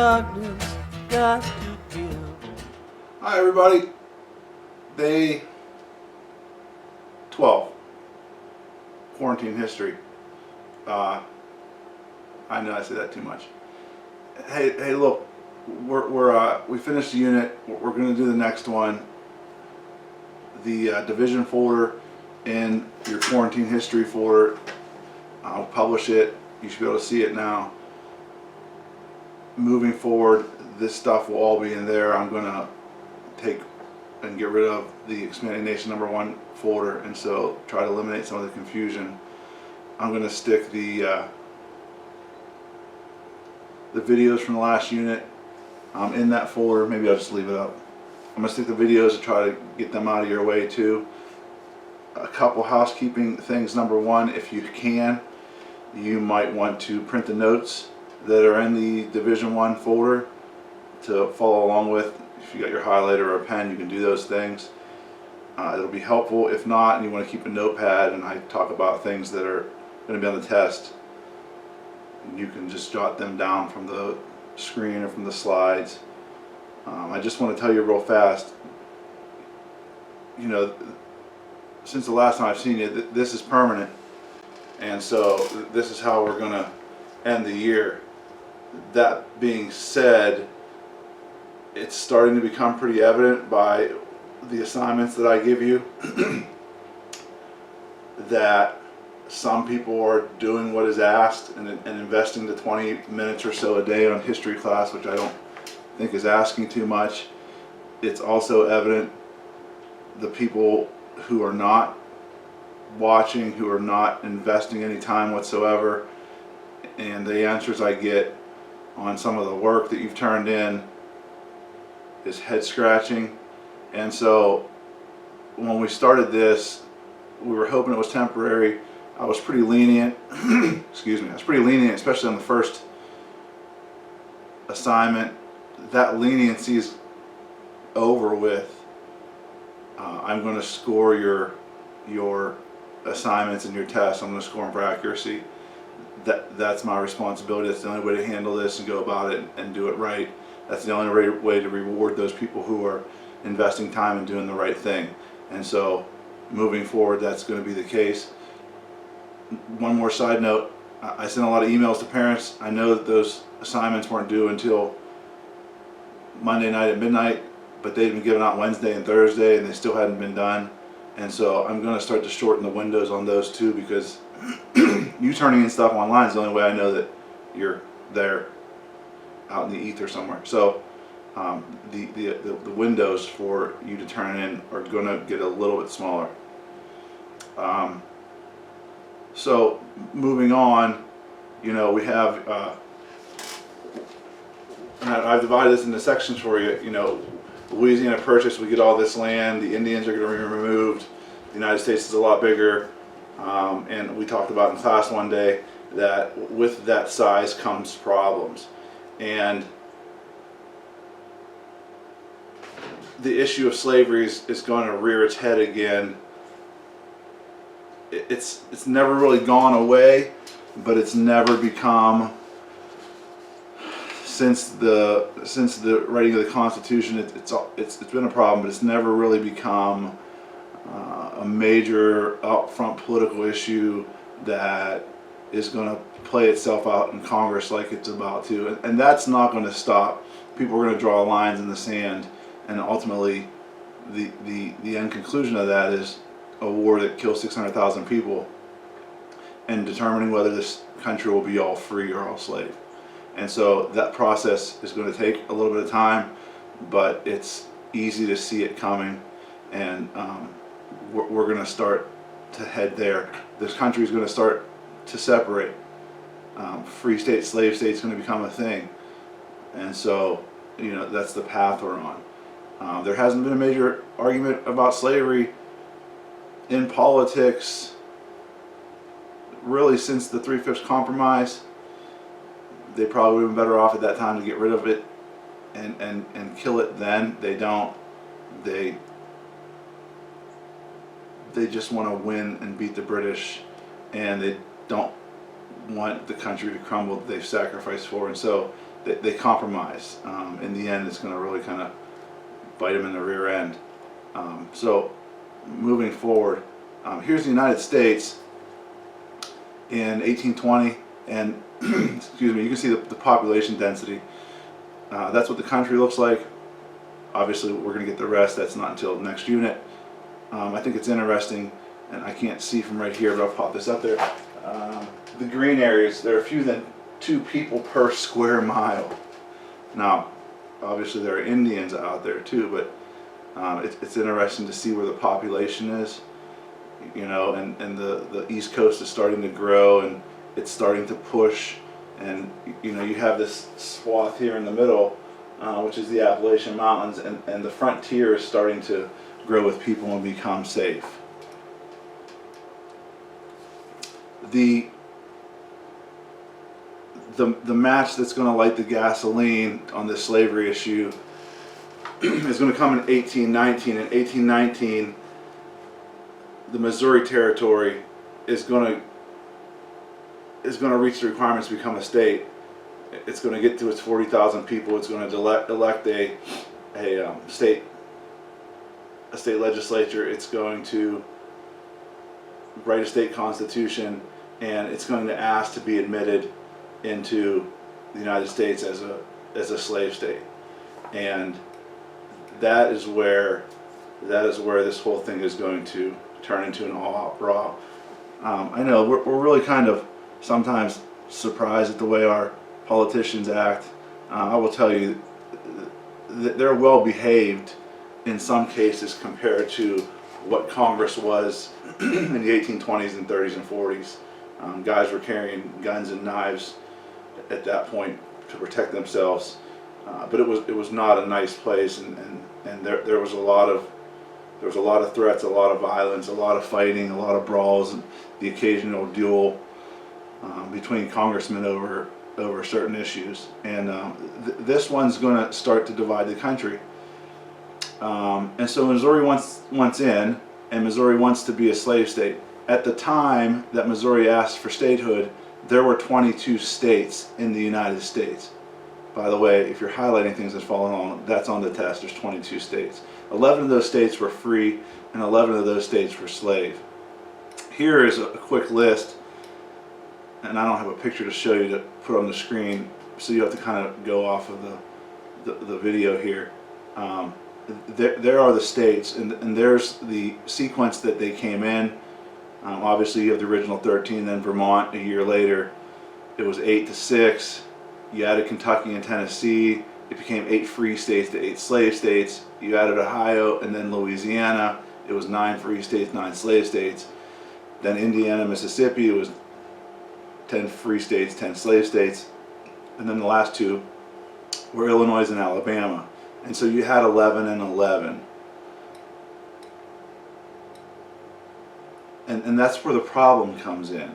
darkness got to give. Hi everybody, day 12, quarantine history. I know I said that too much. Hey, look, we finished the unit. We're going to do the next one. The division folder in your quarantine history folder. I'll publish it. You should be able to see it now. Moving forward, this stuff will all be in there. I'm going to take and get rid of the Expanding Nation #1 folder, and so try to eliminate some of the confusion. I'm going to stick the videos from the last unit in that folder. Maybe I'll just leave it up. I'm going to stick the videos to try to get them out of your way too. A couple housekeeping things. Number one, if you can, you might want to print the notes that are in the Division 1 folder to follow along with. If you got your highlighter or a pen, you can do those things. It'll be helpful. If not, and you want to keep a notepad, and I talk about things that are going to be on the test, you can just jot them down from the screen or from the slides. I just want to tell you real fast, you know, since the last time I've seen you, this is permanent, and so this is how we're going to end the year. That being said, it's starting to become pretty evident by the assignments that I give you that some people are doing what is asked and investing the 20 minutes or so a day on history class, which I don't think is asking too much. It's also evident the people who are not watching, who are not investing any time whatsoever, and the answers I get on some of the work that you've turned in is head scratching. And so when we started this, we were hoping it was temporary. I was pretty lenient. Excuse me. I was pretty lenient, especially on the first assignment. That leniency is over with. I'm going to score your assignments and your tests. I'm going to score them for accuracy. That's my responsibility. That's the only way to handle this and go about it and do it right. That's the only way to reward those people who are investing time and doing the right thing. And so moving forward, that's going to be the case. One more side note, I sent a lot of emails to parents. I know that those assignments weren't due until Monday night at midnight, but they'd been given out Wednesday and Thursday and they still hadn't been done. And so I'm going to start to shorten the windows on those too, because you turning in stuff online is the only way I know that you're there out in the ether somewhere. So the windows for you to turn in are going to get a little bit smaller. So moving on, you know, we have and I've divided this into sections for you. You know, Louisiana Purchase, we get all this land. The Indians are going to be removed. The United States is a lot bigger. And we talked about in class one day that with that size comes problems. And the issue of slavery is going to rear its head again. It's never really gone away, but it's never become, since the writing of the Constitution, it's been a problem, but it's never really become a major upfront political issue that is going to play itself out in Congress like it's about to, and that's not going to stop. People are going to draw lines in the sand, and ultimately the end conclusion of that is a war that kills 600,000 people, and determining whether this country will be all free or all slave. And so that process is going to take a little bit of time, but it's easy to see it coming, and we're going to start to head there. This country is going to start to separate. Free state, slave state is going to become a thing, and so, you know, that's the path we're on. There hasn't been a major argument about slavery in politics really since the 3/5 compromise. They probably would have been better off at that time to get rid of it and kill it then. They don't. They just want to win and beat the British, and they don't want the country to crumble that they've sacrificed for. And so they compromise. In the end, it's going to really kind of bite them in the rear end. So moving forward, here's the United States in 1820, and excuse me, you can see the population density. That's what the country looks like. Obviously, we're going to get the rest. That's not until next unit. I think it's interesting, and I can't see from right here, but I'll pop this up there. The green areas, there are fewer than 2 people per square mile. Now, obviously there are Indians out there too, but it's interesting to see where the population is, you know, and the East Coast is starting to grow, and it's starting to push, and you know, you have this swath here in the middle, which is the Appalachian Mountains, and the frontier is starting to grow with people and become safe. The match that's going to light the gasoline on this slavery issue is going to come in 1819. In 1819, the Missouri Territory is going to reach the requirements to become a state. It's going to get to its 40,000 people. It's going to elect a state legislature. It's going to write a state constitution, and it's going to ask to be admitted into the United States as a slave state. And that is where this whole thing is going to turn into an all-out brawl. I know we're really kind of sometimes surprised at the way our politicians act. I will tell you that they're well behaved in some cases compared to what Congress was in the 1820s and 30s and 40s. Guys were carrying guns and knives at that point to protect themselves, but it was not a nice place, and there was a lot of threats, a lot of violence, a lot of fighting, a lot of brawls, and the occasional duel between congressmen over certain issues. And this one's going to start to divide the country. And so Missouri wants in, and Missouri wants to be a slave state. At the time that Missouri asked for statehood, there were 22 states in the United States. By the way, if you're highlighting things that follow along, that's on the test. There's 22 states. 11 of those states were free, and 11 of those states were slave. Here is a quick list, and I don't have a picture to show you to put on the screen, so you have to kind of go off of the video here. There are the states, and there's the sequence that they came in. Obviously, you have the original 13, then Vermont a year later. It was 8 to 6. You added Kentucky and Tennessee. It became 8 free states to 8 slave states. You added Ohio and then Louisiana. It was 9 free states, 9 slave states. Then Indiana, Mississippi. It was 10 free states, 10 slave states. And then the last 2 were Illinois and Alabama. And so you had 11 and 11. And that's where the problem comes in.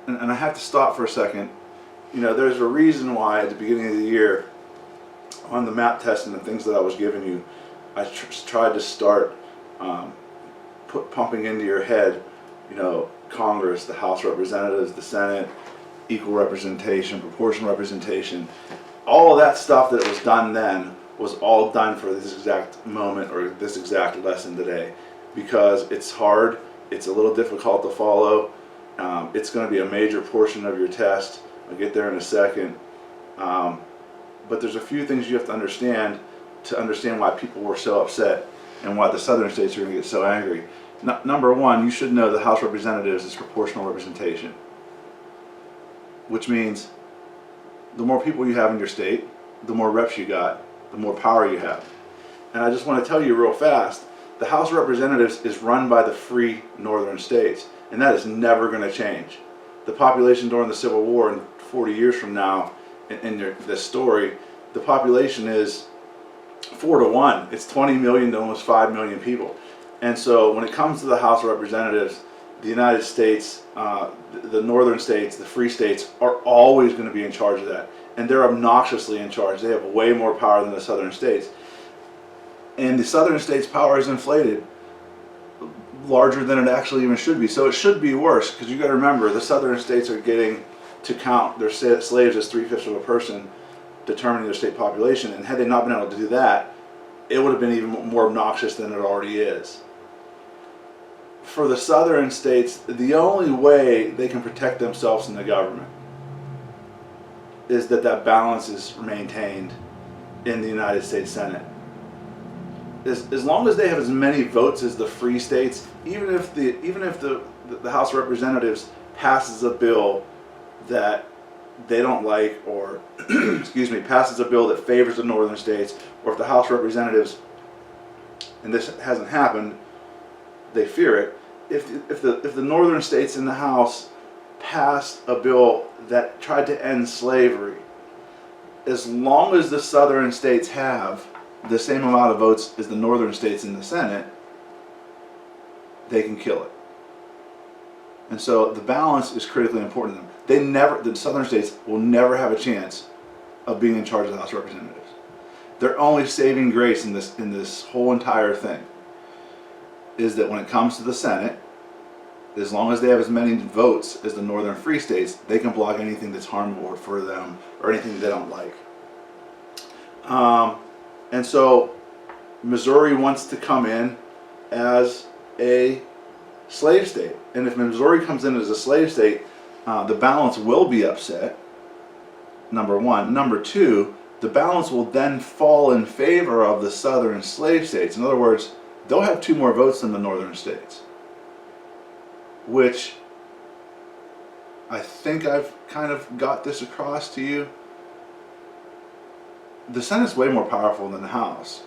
And I have to stop for a second. You know, there's a reason why at the beginning of the year, on the map test and the things that I was giving you, I tried to start pumping into your head, you know, Congress, the House of Representatives, the Senate, equal representation, proportional representation. All of that stuff that was done then was all done for this exact moment or this exact lesson today. Because it's hard, it's a little difficult to follow. It's going to be a major portion of your test. I'll get there in a second. But there's a few things you have to understand why people were so upset and why the southern states are going to get so angry. Number one, you should know the House of Representatives is proportional representation, which means the more people you have in your state, the more reps you got, the more power you have. And I just want to tell you real fast, the House of Representatives is run by the free northern states, and that is never going to change. The population during the Civil War and 40 years from now, in this story, the population is 4 to 1. It's 20 million to almost 5 million people. And so when it comes to the House of Representatives, the United States, the northern states, the free states, are always going to be in charge of that. And they're obnoxiously in charge. They have way more power than the southern states. And the southern states' power is inflated, larger than it actually even should be. So it should be worse, because you got to remember the southern states are getting to count their slaves as 3/5 of a person, determining their state population. And had they not been able to do that, it would have been even more obnoxious than it already is. For the southern states, the only way they can protect themselves in the government is that balance is maintained in the United States Senate. As long as they have as many votes as the free states, even if the House of Representatives passes a bill that they don't like, or excuse me, passes a bill that favors the northern states, or if the House of Representatives, and this hasn't happened, they fear it, if the northern states in the House passed a bill that tried to end slavery, as long as the southern states have the same amount of votes as the northern states in the Senate, they can kill it. And so the balance is critically important to them. The southern states will never have a chance of being in charge of the House of Representatives. Their only saving grace in this whole entire thing is that when it comes to the Senate, as long as they have as many votes as the northern free states, they can block anything that's harmful for them or anything they don't like. And so Missouri wants to come in as a slave state. And if Missouri comes in as a slave state, the balance will be upset, number one. Number two, the balance will then fall in favor of the southern slave states. In other words, they'll have 2 more votes than the northern states, which I think I've kind of got this across to you. The Senate's way more powerful than the House.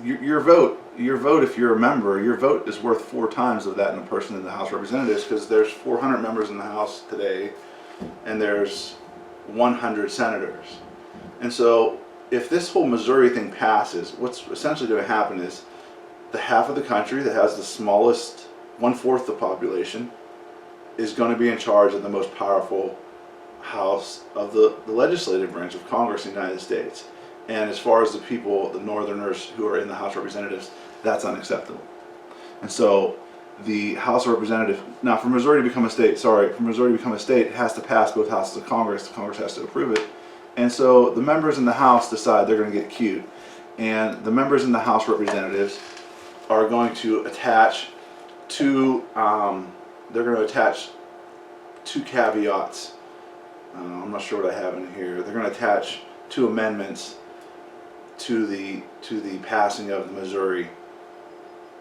Your vote, if you're a member, your vote is worth 4 times of that in a person in the House of Representatives, because there's 400 members in the House today, and there's 100 senators. And so if this whole Missouri thing passes, what's essentially going to happen is the half of the country that has the smallest, 1/4 the population, is going to be in charge of the most powerful house of the legislative branch of Congress in the United States. And as far as the people, the northerners who are in the House of Representatives, that's unacceptable. And so the House of Representatives, now for Missouri to become a state, it has to pass both houses of Congress. Congress has to approve it. And so the members in the House decide they're going to get cute. And the members in the House of Representatives are going to attach two caveats. I'm not sure what I have in here. They're going to attach 2 amendments to the passing of the Missouri,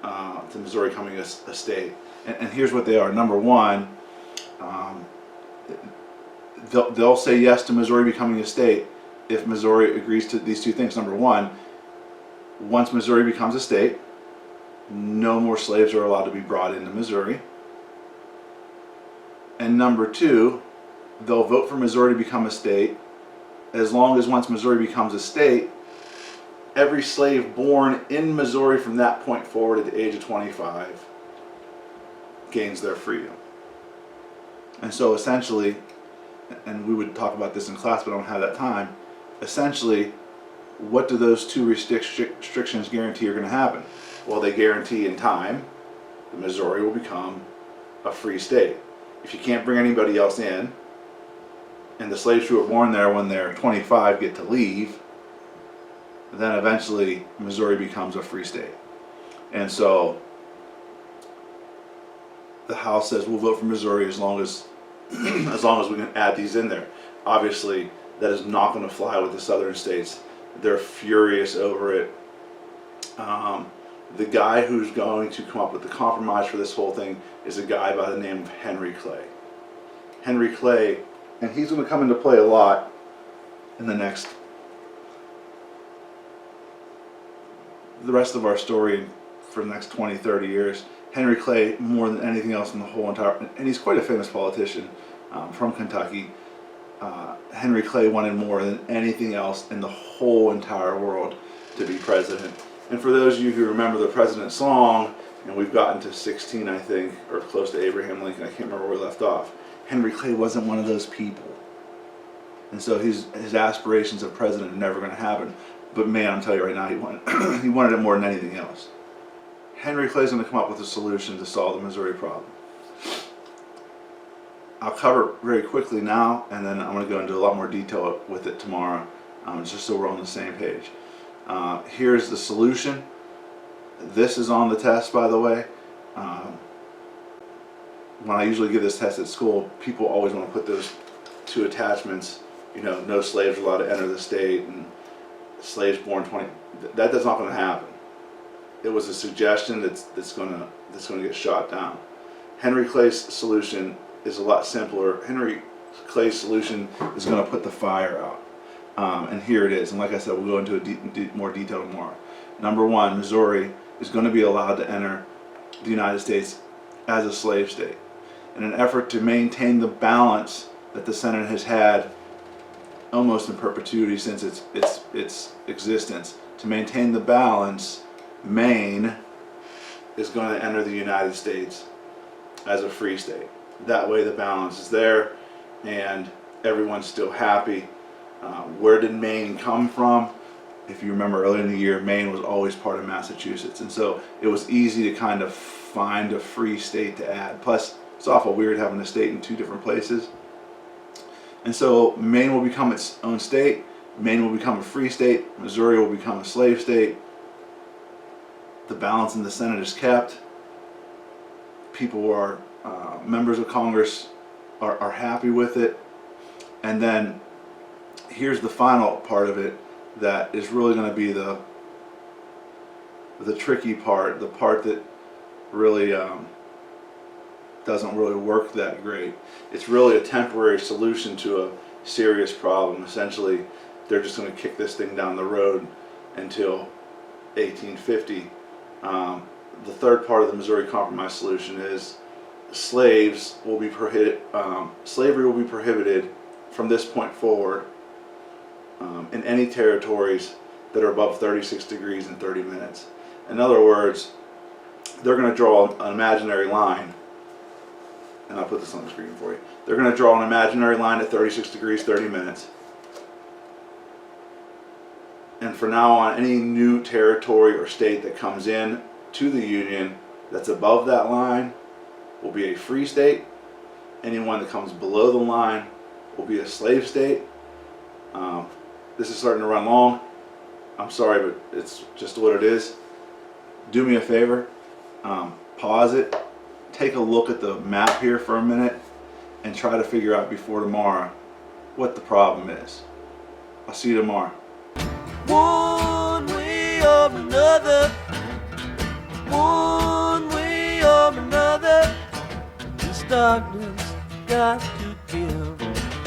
to Missouri coming a state. And here's what they are. Number one, they'll say yes to Missouri becoming a state if Missouri agrees to these 2 things. Number one, once Missouri becomes a state, no more slaves are allowed to be brought into Missouri. And number 2, they'll vote for Missouri to become a state as long as once Missouri becomes a state, every slave born in Missouri from that point forward at the age of 25 gains their freedom. And so essentially, and we would talk about this in class, but I don't have that time, essentially, what do those 2 restrictions guarantee are going to happen? Well, they guarantee in time that Missouri will become a free state. If you can't bring anybody else in, and the slaves who were born there when they're 25 get to leave, then eventually Missouri becomes a free state. And so the House says we'll vote for Missouri as long as we can add these in there. Obviously, that is not going to fly with the southern states. They're furious over it. The guy who's going to come up with the compromise for this whole thing is a guy by the name of Henry Clay. Henry Clay, and he's going to come into play a lot in the rest of our story for the next 20, 30 years. Henry Clay, more than anything else in the whole entire, and he's quite a famous politician from Kentucky. Henry Clay wanted more than anything else in the whole entire world to be president. And for those of you who remember the president's song, and we've gotten to 16, I think, or close to Abraham Lincoln, I can't remember where we left off. Henry Clay wasn't one of those people. And so his aspirations of president are never going to happen. But man, I'm telling you right now, he wanted it more than anything else. Henry Clay's going to come up with a solution to solve the Missouri problem. I'll cover it very quickly now, and then I'm going to go into a lot more detail with it tomorrow, just so we're on the same page. Here's the solution. This is on the test, by the way. When I usually give this test at school, people always want to put those two attachments, no slaves are allowed to enter the state, and slaves born 20. That's not going to happen. It was a suggestion that's going to get shot down. Henry Clay's solution is a lot simpler. Henry Clay's solution is going to put the fire out, and here it is. And like I said, we'll go into more detail tomorrow. Number one, Missouri is going to be allowed to enter the United States as a slave state. In an effort to maintain the balance that the Senate has had almost in perpetuity since its existence, to maintain the balance, Maine is going to enter the United States as a free state. That way the balance is there and everyone's still happy. Where did Maine come from? If you remember earlier in the year, Maine was always part of Massachusetts, and so it was easy to kind of find a free state to add. Plus, it's awful weird having a state in two different places. And so Maine will become its own state. Maine will become a free state. Missouri will become a slave state. The balance in the Senate is kept. People who are members of Congress are happy with it. And then here's the final part of it that is really going to be the tricky part, the part that really doesn't really work that great. It's really a temporary solution to a serious problem. Essentially, they're just going to kick this thing down the road until 1850. The third part of the Missouri Compromise solution is slaves will be prohibited. Slavery will be prohibited from this point forward in any territories that are above 36 degrees in 30 minutes. In other words, they're going to draw an imaginary line, and I'll put this on the screen for you. They're going to draw an imaginary line at 36 degrees 30 minutes. And from now on, any new territory or state that comes in to the Union that's above that line will be a free state. Anyone that comes below the line will be a slave state. This is starting to run long. I'm sorry, but it's just what it is. Do me a favor, pause it, take a look at the map here for a minute, and try to figure out before tomorrow what the problem is. I'll see you tomorrow. One way or another, one way or another, this darkness got to give